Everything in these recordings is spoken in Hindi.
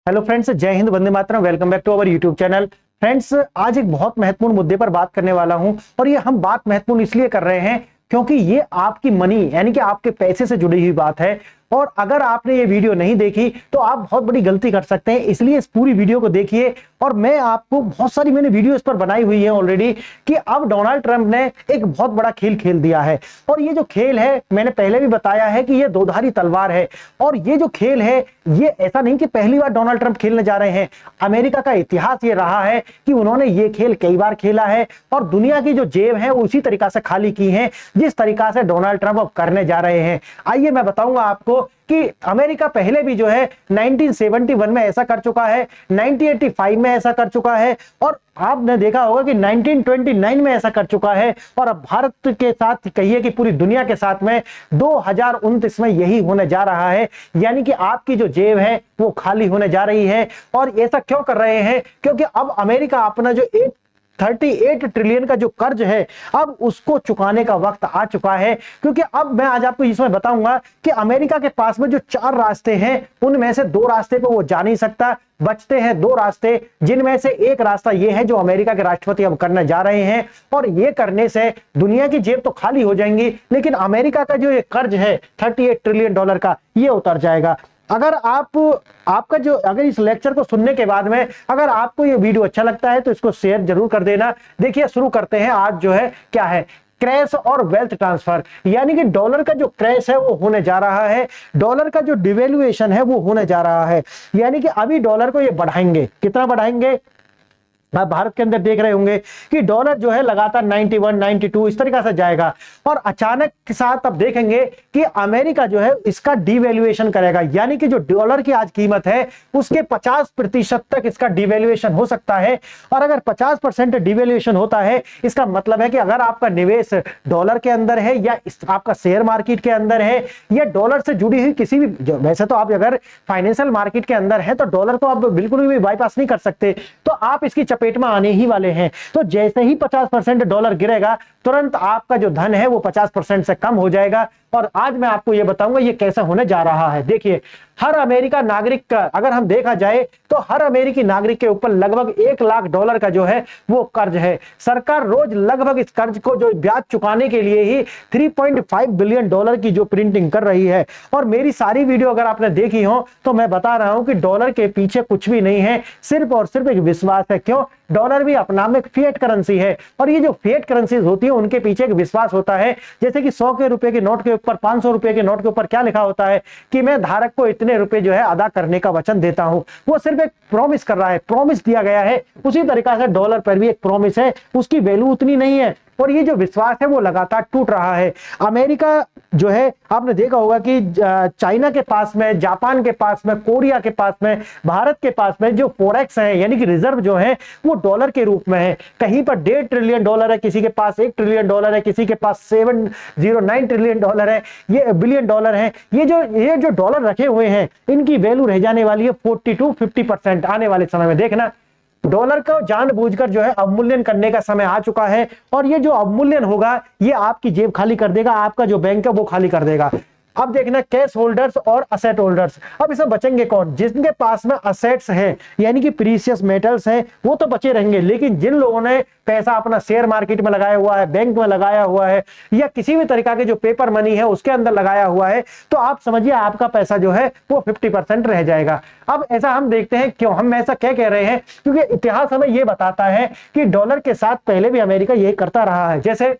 हेलो फ्रेंड्स, जय हिंद, वंदे मातरम। Welcome back to our YouTube channel. Friends, आज एक बहुत महत्वपूर्ण मुद्दे पर बात करने वाला हूं और ये हम बात महत्वपूर्ण इसलिए कर रहे हैं क्योंकि ये आपकी मनी यानी कि आपके पैसे से जुड़ी हुई बात है। और अगर आपने ये वीडियो नहीं देखी तो आप बहुत बड़ी गलती कर सकते हैं, इसलिए इस पूरी वीडियो को देखिए। और मैं आपको बहुत सारी मैंने वीडियो इस पर बनाई हुई है ऑलरेडी कि अब डोनाल्ड ट्रंप ने एक बहुत बड़ा खेल खेल दिया है। और ये जो खेल है, मैंने पहले भी बताया है कि ये दोधारी तलवार है। और ये जो खेल है, ये ऐसा नहीं कि पहली बार डोनाल्ड ट्रंप खेलने जा रहे हैं। अमेरिका का इतिहास ये रहा है कि उन्होंने ये खेल कई बार खेला है और दुनिया की जो जेब है उसी तरीका से खाली की है जिस तरीका से डोनाल्ड ट्रंप अब करने जा रहे हैं। आइए मैं बताऊंगा आपको कि अमेरिका पहले भी जो है 1971 में ऐसा कर चुका है, 1985 में ऐसा कर चुका है और आपने देखा होगा कि 1929 में ऐसा कर चुका है। और अब भारत के साथ कहिए कि पूरी दुनिया के साथ में 2029 में यही होने जा रहा है। यानी कि आपकी जो जेब है वो खाली होने जा रही है। और ऐसा क्यों कर रहे हैं? क्योंकि अब अमेरिका अपना जो 38 ट्रिलियन का जो कर्ज है अब उसको चुकाने का वक्त आ चुका है। क्योंकि अब मैं आज आपको इसमें बताऊंगा कि अमेरिका के पास में जो 4 रास्ते हैं उनमें से 2 रास्ते पे वो जा नहीं सकता, बचते हैं 2 रास्ते, जिनमें से एक रास्ता ये है जो अमेरिका के राष्ट्रपति अब करने जा रहे हैं। और ये करने से दुनिया की जेब तो खाली हो जाएंगी, लेकिन अमेरिका का जो ये कर्ज है 38 ट्रिलियन डॉलर का, ये उतर जाएगा। अगर अगर इस लेक्चर को सुनने के बाद में अगर आपको ये वीडियो अच्छा लगता है तो इसको शेयर जरूर कर देना। देखिए, शुरू करते हैं। आज जो है क्या है, क्रैश और वेल्थ ट्रांसफर, यानी कि डॉलर का जो क्रैश है वो होने जा रहा है, डॉलर का जो डिवेल्युएशन है वो होने जा रहा है। यानी कि अभी डॉलर को ये बढ़ाएंगे, कितना बढ़ाएंगे? आप भारत के अंदर देख रहे होंगे कि डॉलर जो है लगातार 91, 92 इस तरीका से जाएगा। और अचानक के साथ अब देखेंगे कि अमेरिका जो है इसका डिवैल्यूएशन करेगा, यानी कि जो डॉलर की आज कीमत है उसके 50% तक इसका डिवैल्यूएशन हो सकता है। और अगर 50% डिवैल्यूएशन होता है, इसका मतलब है कि अगर आपका निवेश डॉलर के अंदर है या आपका शेयर मार्केट के अंदर है या डॉलर से जुड़ी हुई किसी भी, वैसे तो आप अगर फाइनेंशियल मार्केट के अंदर है तो डॉलर को आप बिल्कुल भी बाईपास नहीं कर सकते, तो आप इसकी चपेट में आने ही वाले हैं। तो जैसे ही 50% डॉलर गिरेगा, तुरंत आपका जो धन है वो 50% से कम हो जाएगा। और आज मैं आपको यह बताऊंगा ये कैसे होने जा रहा है। देखिए, हर अमेरिका नागरिक का अगर हम देखा जाए तो हर अमेरिकी नागरिक के ऊपर लगभग 1 लाख डॉलर का जो है वो कर्ज है। सरकार रोज लगभग इस कर्ज को जो ब्याज चुकाने के लिए ही 3.5 बिलियन डॉलर की जो प्रिंटिंग कर रही है। और मेरी सारी वीडियो अगर आपने देखी हो तो मैं बता रहा हूं कि डॉलर के पीछे कुछ भी नहीं है, सिर्फ और सिर्फ एक विश्वास है। क्यों? डॉलर भी अपना में फिएट करेंसी है और ये जो फिएट करेंसीज होती है उनके पीछे एक विश्वास होता है। जैसे कि 100 के रुपए के नोट के ऊपर, 500 रुपए के नोट के ऊपर क्या लिखा होता है कि मैं धारक को इतने रुपए जो है अदा करने का वचन देता हूं। वो सिर्फ एक प्रॉमिस कर रहा है, प्रॉमिस दिया गया है। उसी तरीका से डॉलर पर भी एक प्रॉमिस है, उसकी वैल्यू उतनी नहीं है और ये जो विश्वास है वो लगातार टूट रहा है। अमेरिका जो है, आपने देखा होगा कि चाइना के पास में, जापान के पास में, कोरिया के पास में, भारत के पास में जो फॉरेक्स है यानी कि रिजर्व जो है वो डॉलर के रूप में है। कहीं पर 1.5 ट्रिलियन डॉलर है, किसी के पास 1 ट्रिलियन डॉलर है, किसी के पास 709 ट्रिलियन डॉलर है, ये बिलियन डॉलर है। ये जो डॉलर रखे हुए हैं इनकी वैल्यू रह जाने वाली है 40 to 50% आने वाले समय में। देखना, डॉलर को जानबूझकर जो है अवमूल्यन करने का समय आ चुका है और ये जो अवमूल्यन होगा ये आपकी जेब खाली कर देगा, आपका जो बैंक है वो खाली कर देगा। अब देखना, कैश होल्डर्स और असेट होल्डर्स, अब इसमें बचेंगे कौन? जिनके पास में असेट्स हैं यानी कि प्रीशियस मेटल्स हैं वो तो बचे रहेंगे, लेकिन जिन लोगों ने पैसा अपना शेयर मार्केट में लगाया हुआ है, बैंक में लगाया हुआ है या किसी भी तरीका के जो पेपर मनी है उसके अंदर लगाया हुआ है, तो आप समझिए आपका पैसा जो है वो 50% रह जाएगा। अब ऐसा हम देखते हैं, क्यों हम ऐसा क्या कह रहे हैं? क्योंकि इतिहास हमें यह बताता है कि डॉलर के साथ पहले भी अमेरिका यही करता रहा है। जैसे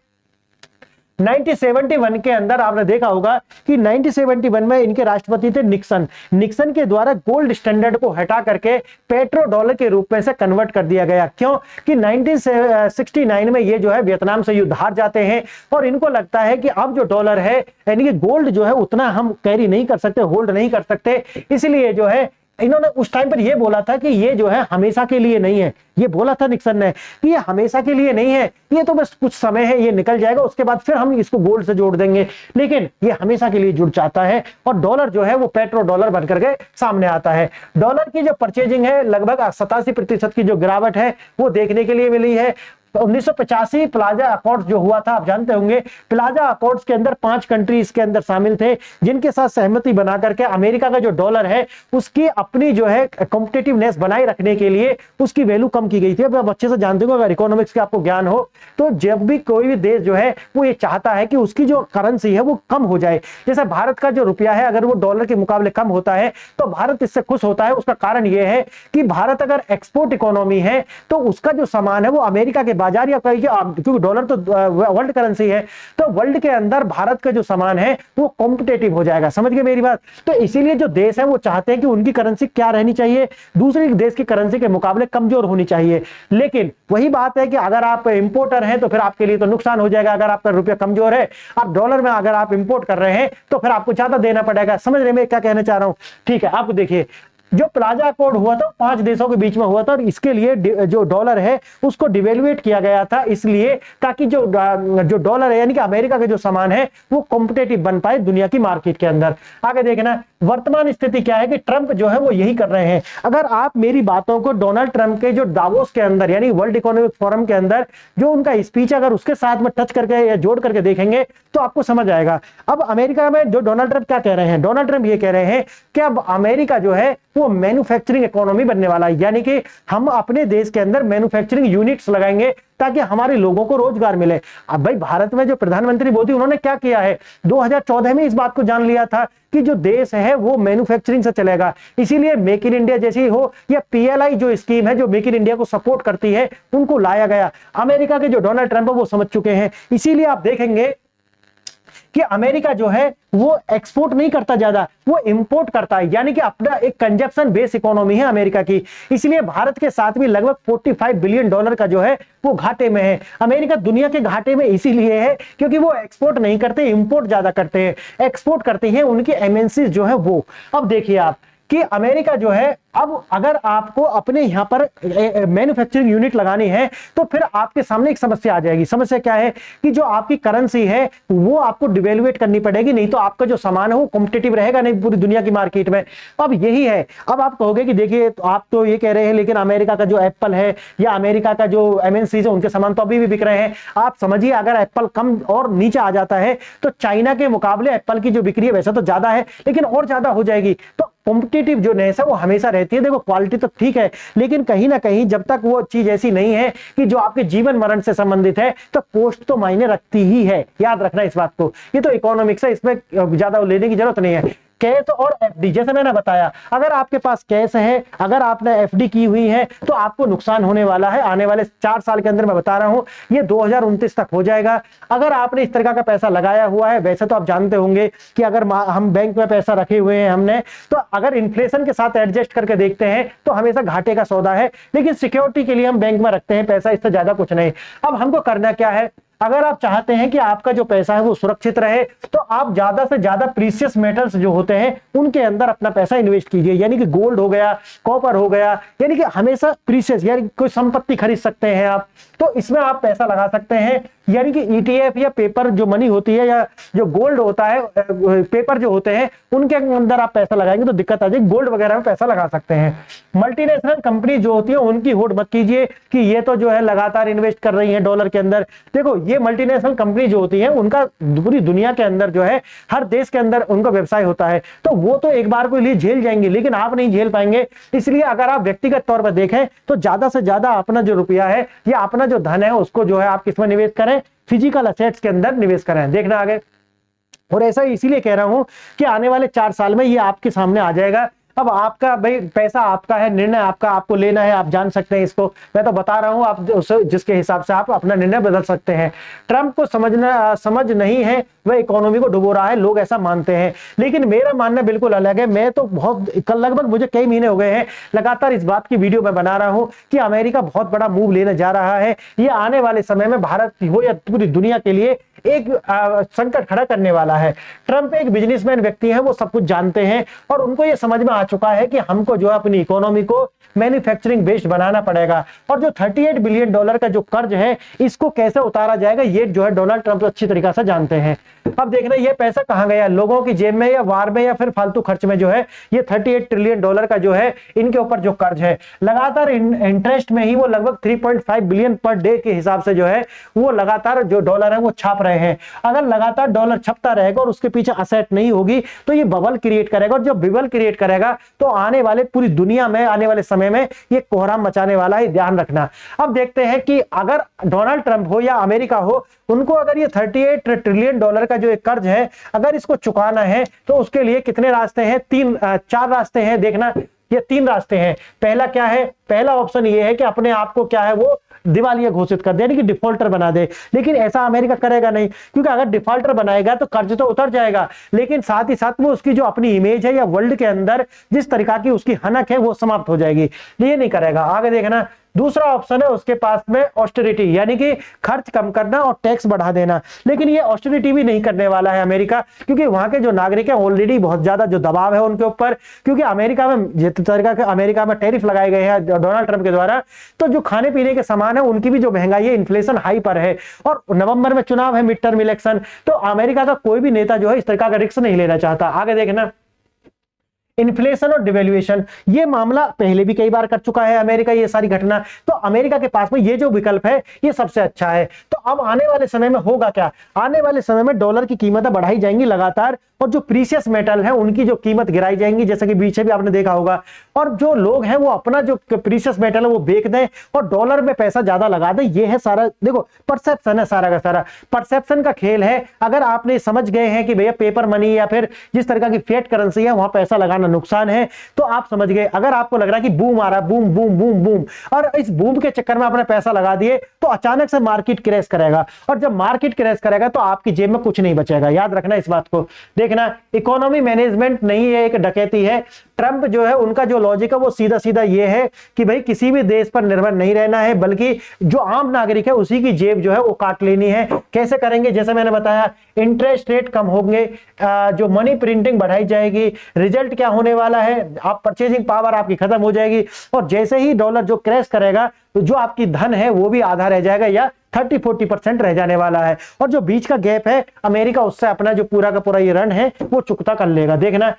1971 के अंदर आपने देखा होगा कि 1971 में इनके राष्ट्रपति थे निक्सन। निक्सन के द्वारा गोल्ड स्टैंडर्ड को हटा करके पेट्रो डॉलर के रूप में से कन्वर्ट कर दिया गया। क्यों? कि 1969 में ये जो है वियतनाम से युद्ध हार जाते हैं और इनको लगता है कि अब जो डॉलर है यानी कि गोल्ड जो है उतना हम कैरी नहीं कर सकते, होल्ड नहीं कर सकते, इसलिए जो है इन्होंने उस टाइम पर यह बोला था कि ये जो है हमेशा के लिए नहीं है। ये बोला था निक्सन ने कि ये हमेशा के लिए नहीं है, ये तो बस कुछ समय है, ये निकल जाएगा, उसके बाद फिर हम इसको गोल्ड से जोड़ देंगे, लेकिन ये हमेशा के लिए जुड़ जाता है और डॉलर जो है वो पेट्रो डॉलर बनकर के सामने आता है। डॉलर की जो परचेजिंग है लगभग 87% की जो गिरावट है वो देखने के लिए मिली है। 1985 प्लाजा अकॉर्ड्स जो हुआ था, आप जानते होंगे, प्लाजा अकॉर्ड्स के अंदर 5 कंट्रीज के अंदर शामिल थे, जिनके साथ सहमति बना करके अमेरिका का जो डॉलर है उसकी अपनी जो है कॉम्पिटिटिवनेस बनाए रखने के लिए उसकी वैल्यू कम की गई थी। अब आप अच्छे से जानते हो, अगर इकोनॉमिक्स के आपको ज्ञान हो, तो जब भी कोई भी देश जो है वो ये चाहता है कि उसकी जो करेंसी है वो कम हो जाए, जैसे भारत का जो रुपया है अगर वो डॉलर के मुकाबले कम होता है तो भारत इससे खुश होता है। उसका कारण ये है कि भारत अगर एक्सपोर्ट इकोनॉमी है तो उसका जो सामान है वो अमेरिका के बाजार या क्योंकि डॉलर तो वर्ल्ड करेंसी है, तो वर्ल्ड के अंदर भारत का जो सामान है वो कॉम्पिटेटिव हो जाएगा। समझ गए मेरी बात? तो इसीलिए जो देश है वो चाहते हैं कि उनकी करेंसी क्या रहनी चाहिए, दूसरे देश की करेंसी के मुकाबले कमजोर होनी चाहिए। लेकिन वही बात है कि अगर आप इंपोर्टर हैं तो फिर आपके लिए तो नुकसान हो जाएगा। अगर आपका रुपया कमजोर है, आप डॉलर में अगर आप इंपोर्ट कर रहे हैं तो फिर आपको ज्यादा देना पड़ेगा। समझ रहे मैं क्या कहना चाह रहा हूं? ठीक है, आप देखिए, जो प्लाजा अकॉर्ड हुआ था 5 देशों के बीच में हुआ था और इसके लिए जो डॉलर है उसको डिवेल्युएट किया गया था, इसलिए ताकि जो डॉलर है यानी कि अमेरिका के जो सामान है वो कॉम्पिटेटिव बन पाए दुनिया की मार्केट के अंदर। आगे देखना, वर्तमान स्थिति क्या है कि ट्रंप जो है वो यही कर रहे हैं। अगर आप मेरी बातों को डोनाल्ड ट्रंप के जो दावोस के अंदर यानी वर्ल्ड इकोनॉमिक फोरम के अंदर जो उनका स्पीच अगर उसके साथ में टच करके या जोड़ करके देखेंगे तो आपको समझ आएगा। अब अमेरिका में जो डोनाल्ड ट्रंप क्या कह रहे हैं, डोनाल्ड ट्रंप ये कह रहे हैं कि अब अमेरिका जो है वो मैन्युफैक्चरिंग इकोनॉमी बनने वाला है, यानी कि हम अपने देश के अंदर मैन्युफैक्चरिंग यूनिट्स लगाएंगे ताकि हमारे लोगों को रोजगार मिले। अब भाई भारत में जो प्रधानमंत्री मोदी उन्होंने क्या किया है, 2014 में इस बात को जान लिया था कि जो देश है वो मैन्युफैक्चरिंग से चलेगा, इसीलिए मेक इन इंडिया जैसी हो या पीएलआई जो स्कीम है जो मेक इन इंडिया को सपोर्ट करती है उनको लाया गया। अमेरिका के जो डोनाल्ड ट्रंप है वो समझ चुके हैं, इसीलिए आप देखेंगे कि अमेरिका जो है वो एक्सपोर्ट नहीं करता ज्यादा, वो इंपोर्ट करता है, यानी कि अपना एक कंजप्शन बेस इकोनॉमी है अमेरिका की। इसलिए भारत के साथ भी लगभग 45 बिलियन डॉलर का जो है वो घाटे में है। अमेरिका दुनिया के घाटे में इसीलिए है क्योंकि वो एक्सपोर्ट नहीं करते, इंपोर्ट ज्यादा करते हैं। एक्सपोर्ट करती हैं उनकी एमएनसी जो है वो। अब देखिए आप कि अमेरिका जो है, अब अगर आपको अपने यहां पर मैन्युफैक्चरिंग यूनिट लगानी है तो फिर आपके सामने एक समस्या आ जाएगी। समस्या क्या है कि जो आपकी करेंसी है वो आपको डिवेल्युएट करनी पड़ेगी, नहीं तो आपका जो सामान है वो कॉम्पिटिटिव रहेगा नहीं पूरी दुनिया की मार्केट में। अब यही है। अब आप कहोगे कि देखिए तो आप तो ये कह रहे हैं लेकिन अमेरिका का जो एप्पल है या अमेरिका का जो एमएनसी है उनके सामान तो अभी भी बिक रहे हैं। आप समझिए अगर एप्पल कम और नीचे आ जाता है तो चाइना के मुकाबले एप्पल की जो बिक्री है वैसे तो ज्यादा है लेकिन और ज्यादा हो जाएगी। तो कॉम्पिटिटिव जो नेस है वो हमेशा रहती है। देखो क्वालिटी तो ठीक है लेकिन कहीं ना कहीं जब तक वो चीज ऐसी नहीं है कि जो आपके जीवन मरण से संबंधित है तो कॉस्ट तो मायने रखती ही है। याद रखना इस बात को, ये तो इकोनॉमिक्स है, इसमें ज्यादा लेने की जरूरत नहीं है। कैश और एफडी, जैसे मैंने बताया, अगर आपके पास कैश है, अगर आपने एफडी की हुई है तो आपको नुकसान होने वाला है आने वाले 4 साल के अंदर। मैं बता रहा हूं ये 2029 तक हो जाएगा। अगर आपने इस तरह का पैसा लगाया हुआ है, वैसे तो आप जानते होंगे कि अगर हम बैंक में पैसा रखे हुए हैं हमने, तो अगर इन्फ्लेशन के साथ एडजस्ट करके देखते हैं तो हमेशा घाटे का सौदा है, लेकिन सिक्योरिटी के लिए हम बैंक में रखते हैं पैसा, इससे ज्यादा कुछ नहीं। अब हमको करना क्या है, अगर आप चाहते हैं कि आपका जो पैसा है वो सुरक्षित रहे तो आप ज्यादा से ज्यादा प्रीशियस मेटल्स जो होते हैं उनके अंदर अपना पैसा इन्वेस्ट कीजिए, यानी कि गोल्ड हो गया, कॉपर हो गया, यानी कि हमेशा प्रीशियस, यानी कोई संपत्ति खरीद सकते हैं आप, तो इसमें आप पैसा लगा सकते हैं। यानी कि ईटीएफ या पेपर जो मनी होती है या जो गोल्ड होता है, पेपर जो होते हैं उनके अंदर आप पैसा लगाएंगे तो दिक्कत आ जाएगी। गोल्ड वगैरह में पैसा लगा सकते हैं। मल्टीनेशनल कंपनी जो होती है उनकी होड़ मत कीजिए कि ये तो जो है लगातार इन्वेस्ट कर रही है डॉलर के अंदर। देखो ये मल्टीनेशनल कंपनी जो होती है उनका पूरी दुनिया के अंदर जो है हर देश के अंदर उनका व्यवसाय होता है, तो वो तो एक बार के लिए झेल जाएंगे लेकिन आप नहीं झेल पाएंगे। इसलिए अगर आप व्यक्तिगत तौर पर देखें तो ज्यादा से ज्यादा अपना जो रुपया है या अपना जो धन है उसको जो है आप किसमें निवेश करें, फिजिकल असेट्स के अंदर निवेश करें। देखना आगे। और ऐसा इसीलिए कह रहा हूं कि आने वाले 4 साल में ये आपके सामने आ जाएगा। अब आपका भाई पैसा आपका है, निर्णय आपका, आपको लेना है, आप जान सकते हैं इसको। मैं तो बता रहा हूं आप जिसके हिसाब से आप अपना निर्णय बदल सकते हैं। ट्रंप को समझ नहीं है, वह इकोनॉमी को डुबो रहा है, लोग ऐसा मानते हैं, लेकिन मेरा मानना बिल्कुल अलग है। मैं तो बहुत कल लगभग मुझे कई महीने हो गए हैं लगातार इस बात की वीडियो मैं बना रहा हूं कि अमेरिका बहुत बड़ा मूव लेने जा रहा है। ये आने वाले समय में भारत हो या पूरी दुनिया के लिए एक संकट खड़ा करने वाला है। ट्रंप एक बिजनेसमैन व्यक्ति है, वो सब कुछ जानते हैं और उनको ये समझ में आ चुका है कि हमको जो है अपनी इकोनॉमी को मैन्युफैक्चरिंग बेस्ड बनाना पड़ेगा और जो $38 बिलियन का जो कर्ज है इसको कैसे उतारा जाएगा ये जो है डोनाल्ड ट्रंप अच्छी तरीके से जानते हैं। अब देखना ये पैसा कहां गया, लोगों की जेब में या वार में या फिर फालतू खर्च में जो है ये $38 ट्रिलियन का जो है इनके ऊपर जो कर्ज है लगातार इंटरेस्ट में ही वो लगभग 3.5 बिलियन पर डे के हिसाब से जो है वो लगातार जो डॉलर है वो छाप रहे हैं। अगर लगातार डॉलर छपता रहेगा और उसके पीछे असेट नहीं होगी तो ये बबल क्रिएट करेगा और जब बबल क्रिएट करेगा तो आने वाले पूरी दुनिया में आने वाले समय में ये कोहराम मचाने वाला है, ध्यान रखना। अब देखते हैं कि अगर डोनाल्ड ट्रंप हो या अमेरिका हो, उनको अगर ये $38 ट्रिलियन का जो एक कर्ज है अगर इसको चुकाना है तो उसके लिए कितने रास्ते हैं, 4 रास्ते हैं। देखना ये 3 रास्ते हैं। पहला क्या है, पहला ऑप्शन ये है कि अपने आप को क्या है वो दिवालिया घोषित कर दे यानी कि डिफॉल्टर बना दे, लेकिन ऐसा अमेरिका करेगा नहीं क्योंकि अगर डिफॉल्टर बनाएगा तो कर्ज तो उतर जाएगा लेकिन साथ ही साथ में उसकी जो अपनी इमेज है या वर्ल्ड के अंदर जिस तरीका की उसकी हनक है वो समाप्त हो जाएगी, ये नहीं करेगा। आगे देखना दूसरा ऑप्शन है उसके पास में ऑस्टेरिटी यानी कि खर्च कम करना और टैक्स बढ़ा देना, लेकिन ये ऑस्टेरिटी भी नहीं करने वाला है अमेरिका क्योंकि वहां के जो नागरिक हैं ऑलरेडी बहुत ज्यादा जो दबाव है उनके ऊपर, क्योंकि अमेरिका में जिस तरीका के अमेरिका में टैरिफ लगाए गए हैं डोनाल्ड ट्रंप के द्वारा, तो जो खाने पीने के सामान है उनकी भी जो महंगाई है इन्फ्लेशन हाई पर है और नवंबर में चुनाव है मिड टर्म इलेक्शन, तो अमेरिका का कोई भी नेता जो है इस तरीका का रिस्क नहीं लेना चाहता। आगे देखना इन्फ्लेशन और डिवेल्युएशन, ये मामला पहले भी कई बार कर चुका है अमेरिका ये सारी घटना, तो अमेरिका के पास में ये जो विकल्प है ये सबसे अच्छा है। तो अब आने वाले समय में होगा क्या, आने वाले समय में डॉलर की कीमतें बढ़ाई जाएंगी लगातार और जो प्रीशियस मेटल है उनकी जो कीमत गिराई जाएंगी जैसे कि पीछे भी आपने देखा होगा, और जो लोग हैं वो अपना जो प्रीशियस मेटल है वो बेच दें और डॉलर में पैसा ज्यादा लगा दें। ये है सारा, देखो परसेप्शन है, सारा का सारा परसेप्शन का खेल है। अगर आपने समझ गए हैं कि भैया पेपर मनी या फिर जिस तरह की फिएट करेंसी है वहां पैसा लगाना नुकसान है तो आप समझ गए। अगर आपको लग रहा है कि बूम आ रहा है, बूम बूम बूम बूम, और इस बूम के चक्कर में आपने पैसा लगा दिए तो अचानक से मार्केट क्रैश करेगा और जब मार्केट क्रैश करेगा तो आपकी जेब में कुछ नहीं बचेगा। याद रखना इस बात को। देखना इकोनॉमी मैनेजमेंट नहीं है, एक डकैती है। ट्रंप जो है उनका जो लॉजिक है वो सीधा सीधा ये है कि भाई किसी भी देश पर निर्भर नहीं रहना है बल्कि जो आम नागरिक है उसी की जेब जो है वो काट लेनी है। कैसे करेंगे, जैसे मैंने बताया इंटरेस्ट रेट कम होंगे, जो मनी प्रिंटिंग बढ़ाई जाएगी, रिजल्ट क्या होने वाला है, आप परचेजिंग पावर आपकी खत्म हो जाएगी और जैसे ही डॉलर जो क्रैश करेगा तो जो आपकी धन है वो भी आधा रह जाएगा या 30-40% रह जाने वाला है और जो बीच का गैप है अमेरिका उससे अपना जो पूरा का पूरा ये रन है वो चुकता कर लेगा। देखना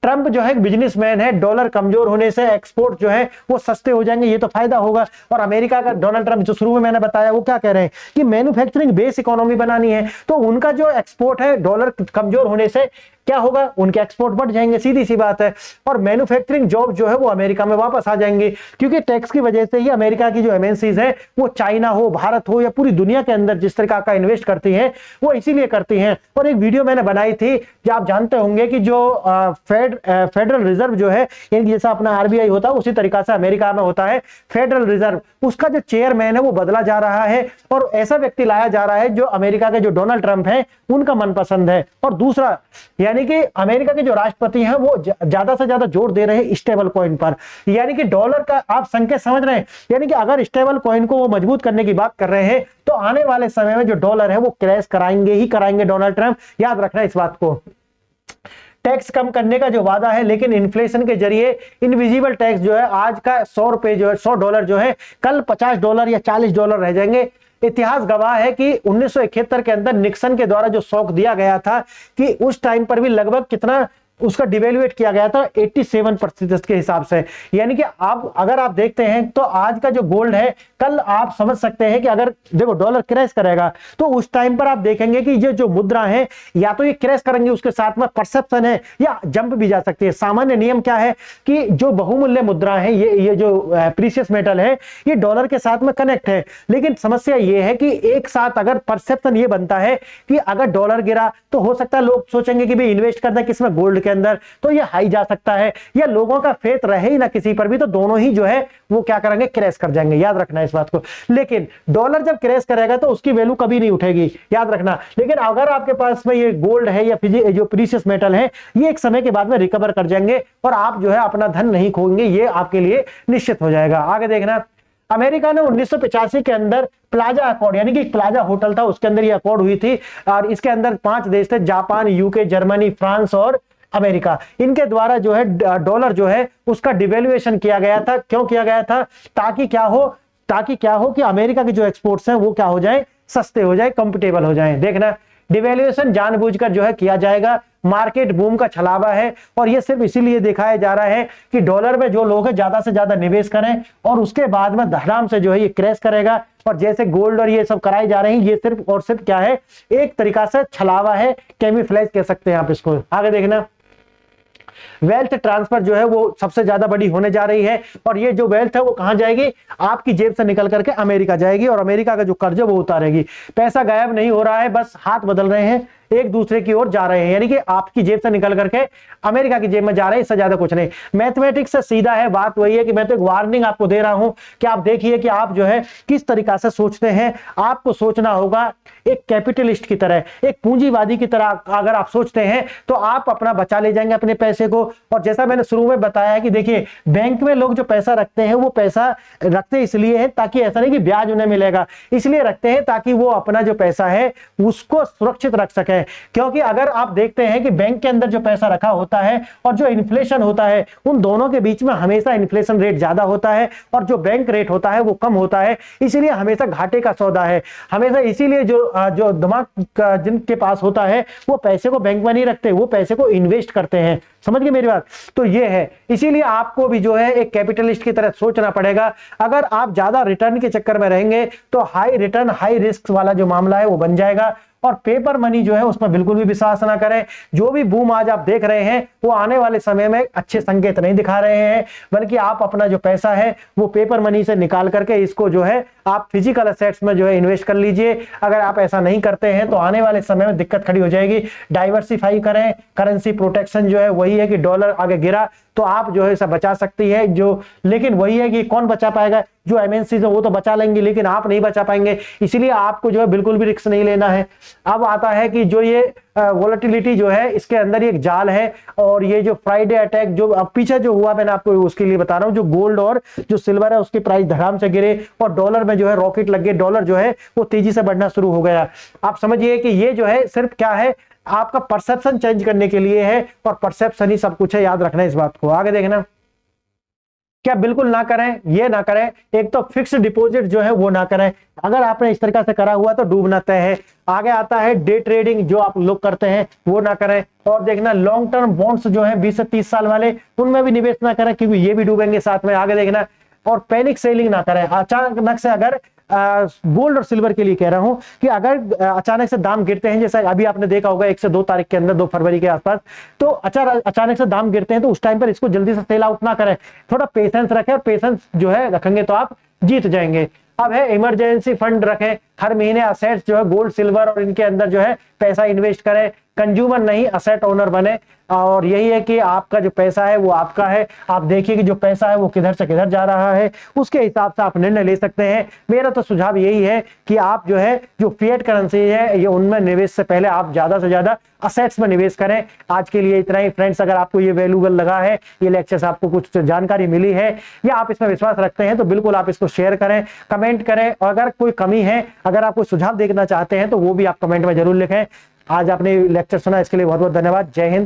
ट्रंप जो है बिजनेसमैन है, डॉलर कमजोर होने से एक्सपोर्ट जो है वो सस्ते हो जाएंगे, ये तो फायदा होगा। और अमेरिका का डोनाल्ड ट्रंप जो शुरू में मैंने बताया वो क्या कह रहे हैं कि मैन्युफैक्चरिंग बेस इकोनॉमी बनानी है, तो उनका जो एक्सपोर्ट है डॉलर कमजोर होने से क्या होगा, उनके एक्सपोर्ट बढ़ जाएंगे, सीधी सी बात है। और मैन्युफैक्चरिंग जॉब जो है वो अमेरिका में वापस आ जाएंगे क्योंकि टैक्स की वजह से ही अमेरिका की जो एमएनसीज है वो चाइना हो, भारत हो या पूरी दुनिया के अंदर जिस तरह का इन्वेस्ट करती हैं वो इसीलिए करती हैं। और एक वीडियो मैंने बनाई थी जो आप जानते होंगे कि जो फेडरल रिजर्व जो है यानी जैसा अपना आरबीआई होता है उसी तरीका से अमेरिका में होता है फेडरल रिजर्व, उसका जो चेयरमैन है वो बदला जा रहा है और ऐसा व्यक्ति लाया जा रहा है जो अमेरिका के जो डोनाल्ड ट्रंप है उनका मनपसंद है। और दूसरा यानी कि अमेरिका के जो राष्ट्रपति हैं वो ज्यादा से ज्यादा जोर दे रहे हैं स्टेबल कॉइन पर, यानी कि डॉलर का आप संकेत समझ रहे हैं, यानी कि अगर स्टेबल कॉइन को वो मजबूत करने की बात कर रहे हैं तो आने वाले समय में जो डॉलर है वो क्रैश कराएंगे ही कराएंगे डोनाल्ड ट्रंप, याद रखना इस बात को। टैक्स कम करने का जो वादा है लेकिन इन्फ्लेशन के जरिए इनविजिबल टैक्स जो है आज का $100 जो है $100 जो है कल $50 या $40 रह जाएंगे। इतिहास गवाह है कि 1971 के अंदर निक्सन के द्वारा जो शॉक दिया गया था कि उस टाइम पर भी लगभग कितना उसका डिवेल्युएट किया गया था 87% के हिसाब से, यानी कि आप अगर आप देखते हैं तो आज का जो गोल्ड है कल आप समझ सकते हैं कि अगर देखो डॉलर क्रैश करेगा तो उस टाइम पर आप देखेंगे कि ये जो मुद्रा है या तो ये क्रैश करेंगे उसके साथ में परसेप्शन है या जंप भी जा सकती है। सामान्य नियम क्या है कि जो बहुमूल्य मुद्रा है ये जो प्रीशियस मेटल है ये डॉलर के साथ में कनेक्ट है, लेकिन समस्या ये है कि एक साथ अगर परसेप्शन ये बनता है कि अगर डॉलर गिरा तो हो सकता है लोग सोचेंगे कि भाई इन्वेस्ट करना है किसमें, गोल्ड के अंदर, तो ये हाई जा सकता है या लोगों का फेथ रहे ही ना किसी पर भी तो दोनों ही जो है वो क्या करेंगे, क्रैश कर जाएंगे। याद रखना इस बात को। लेकिन डॉलर जब क्रैश करेगा तो उसकी वैल्यू कभी नहीं उठेगी, याद रखना। लेकिन अगर आपके पास में ये गोल्ड है या जो प्रीशियस मेटल है ये एक समय के बाद में रिकवर कर जाएंगे और आप जो है अपना धन नहीं खोएंगे, ये आपके लिए निश्चित हो जाएगा। आगे देखना अमेरिका ने 1985 के अंदर प्लाजा अकॉर्ड, यानी कि एक प्लाजा होटल था, उसके अंदर ये अकॉर्ड हुई थी। और इसके अंदर 5 देश थे, जापान, यूके, जर्मनी, फ्रांस और अमेरिका। इनके द्वारा जो है डॉलर जो है उसका डिवेल्युएशन किया गया था। क्यों किया गया था? ताकि क्या हो कि अमेरिका के जो एक्सपोर्ट्स हैं वो क्या हो जाए, सस्ते हो जाए, कंफर्टेबल हो जाए। देखना, डिवेल्युएशन जानबूझकर जो है किया जाएगा, मार्केट बूम का छलावा है। और ये सिर्फ इसीलिए दिखाया जा रहा है कि डॉलर में जो लोग हैं ज्यादा से ज्यादा निवेश करें, और उसके बाद में धड़ाम से जो है ये क्रैश करेगा। और जैसे गोल्ड और ये सब कराई जा रही है, ये सिर्फ और सिर्फ क्या है, एक तरीका से छलावा है, कैमोफ्लेज कह सकते हैं आप इसको। आगे देखना, वेल्थ ट्रांसफर जो है वो सबसे ज्यादा बड़ी होने जा रही है। और ये जो वेल्थ है वो कहां जाएगी, आपकी जेब से निकल करके अमेरिका जाएगी, और अमेरिका का जो कर्ज है वो उतारेगी। पैसा गायब नहीं हो रहा है, बस हाथ बदल रहे हैं, एक दूसरे की ओर जा रहे हैं, यानी कि आपकी जेब से निकल करके अमेरिका की जेब में जा रहे हैं, इससे ज्यादा कुछ नहीं। मैथमेटिक्स से सीधा है, बात वही है कि मैं तो एक वार्निंग आपको दे रहा हूं कि आप देखिए कि आप जो है किस तरीका से सोचते हैं। आपको सोचना होगा एक कैपिटलिस्ट की तरह, एक पूंजीवादी की तरह। अगर आप सोचते हैं तो आप अपना बचा ले जाएंगे अपने पैसे को। और जैसा मैंने शुरू में बताया है कि देखिए, बैंक में लोग जो पैसा रखते हैं वो पैसा रखते इसलिए है ताकि ऐसा नहीं कि ब्याज उन्हें मिलेगा, इसलिए रखते हैं ताकि वो अपना जो पैसा है उसको सुरक्षित रख सके। क्योंकि अगर आप देखते हैं कि बैंक के अंदर जो पैसा रखा होता है और जो इन्फ्लेशन होता है, उन दोनों के बीच में हमेशा इन्फ्लेशन रेट ज्यादा होता है और जो बैंक रेट होता है वो कम होता है, इसीलिए हमेशा घाटे का सौदा है हमेशा। इसीलिए जो दिमाग जिनके पास होता है वो पैसे को बैंक में नहीं रखते, वो पैसे को इन्वेस्ट करते हैं। समझ गए मेरी बात? तो ये है, इसीलिए आपको भी जो है एक कैपिटलिस्ट की तरह सोचना पड़ेगा। अगर आप ज्यादा रिटर्न के चक्कर में रहेंगे तो हाई रिटर्न हाई रिस्क वाला जो मामला है वो बन जाएगा। और पेपर मनी जो है उसमें बिल्कुल भी विश्वास ना करें। जो भी बूम आज आप देख रहे हैं वो आने वाले समय में अच्छे संकेत नहीं दिखा रहे हैं, बल्कि आप अपना जो पैसा है वो पेपर मनी से निकाल करके इसको जो है आप फिजिकल एसेट्स में जो है इन्वेस्ट कर लीजिए। अगर आप ऐसा नहीं करते हैं तो आने वाले समय में दिक्कत खड़ी हो जाएगी। डाइवर्सिफाई करें, करेंसी प्रोटेक्शन जो है वही है कि डॉलर आगे गिरा तो आप जो है सब बचा सकती है जो, लेकिन वही है कि कौन बचा पाएगा, जो एमएनसीज है वो तो बचा लेंगे लेकिन आप नहीं बचा पाएंगे। इसलिए आपको जो है बिल्कुल भी रिस्क नहीं लेना है। अब आता है कि जो ये वोलेटिलिटी जो है इसके अंदर एक जाल है, और ये जो फ्राइडे अटैक जो अब पीछे जो हुआ मैंने आपको उसके लिए बता रहा हूं, जो गोल्ड और जो सिल्वर है उसके प्राइस धड़ाम से गिरे और डॉलर में जो है रॉकेट लग गए, डॉलर जो है वो तेजी से बढ़ना शुरू हो गया। आप समझिए कि ये जो है सिर्फ क्या है, आपका परसेप्शन चेंज करने के लिए है, और परसेप्शन ही सब कुछ है, याद रखना इस बात को। आगे देखना, क्या बिल्कुल ना करें, ये ना करें। एक तो फिक्स्ड डिपॉजिट जो है वो ना करें, अगर आपने इस तरीका से करा हुआ तो डूबना तय है। आगे आता है डे ट्रेडिंग, जो आप लोग करते हैं वो ना करें। और देखना, लॉन्ग टर्म बॉन्ड्स जो है 20 से 30 साल वाले, उनमें भी निवेश ना करें क्योंकि ये भी डूबेंगे साथ में। आगे देखना, और पैनिक सेलिंग ना करें। अचानक से अगर गोल्ड और सिल्वर के लिए कह रहा हूं कि अगर अचानक से दाम गिरते हैं, जैसे अभी आपने देखा होगा 1 से 2 तारीख के अंदर, 2 फरवरी के आसपास, तो अचानक से दाम गिरते हैं तो उस टाइम पर इसको जल्दी से सेल आउट ना करें, थोड़ा पेशेंस रखें, और पेशेंस जो है रखेंगे तो आप जीत जाएंगे। अब है इमरजेंसी फंड रखें, हर महीने असेट्स जो है गोल्ड सिल्वर और इनके अंदर जो है पैसा इन्वेस्ट करें। कंज्यूमर नहीं, असेट ओनर बने। और यही है कि आपका जो पैसा है वो आपका है, आप देखिए कि जो पैसा है वो किधर से किधर जा रहा है, उसके हिसाब से आप निर्णय ले सकते हैं। मेरा तो सुझाव यही है कि आप जो है जो फिएट करेंसी है ये उनमें निवेश से पहले आप ज्यादा से ज्यादा असेट्स में निवेश करें। आज के लिए इतना ही फ्रेंड्स। अगर आपको ये वैल्यूएबल लगा है, ये लेक्चर से आपको कुछ जानकारी मिली है या आप इसमें विश्वास रखते हैं, तो बिल्कुल आप इसको शेयर करें, कमेंट करें, और अगर कोई कमी है, अगर आप कोई सुझाव देखना चाहते हैं तो वो भी आप कमेंट में जरूर लिखें। आज आपने लेक्चर सुना, इसके लिए बहुत बहुत धन्यवाद। जय हिंद।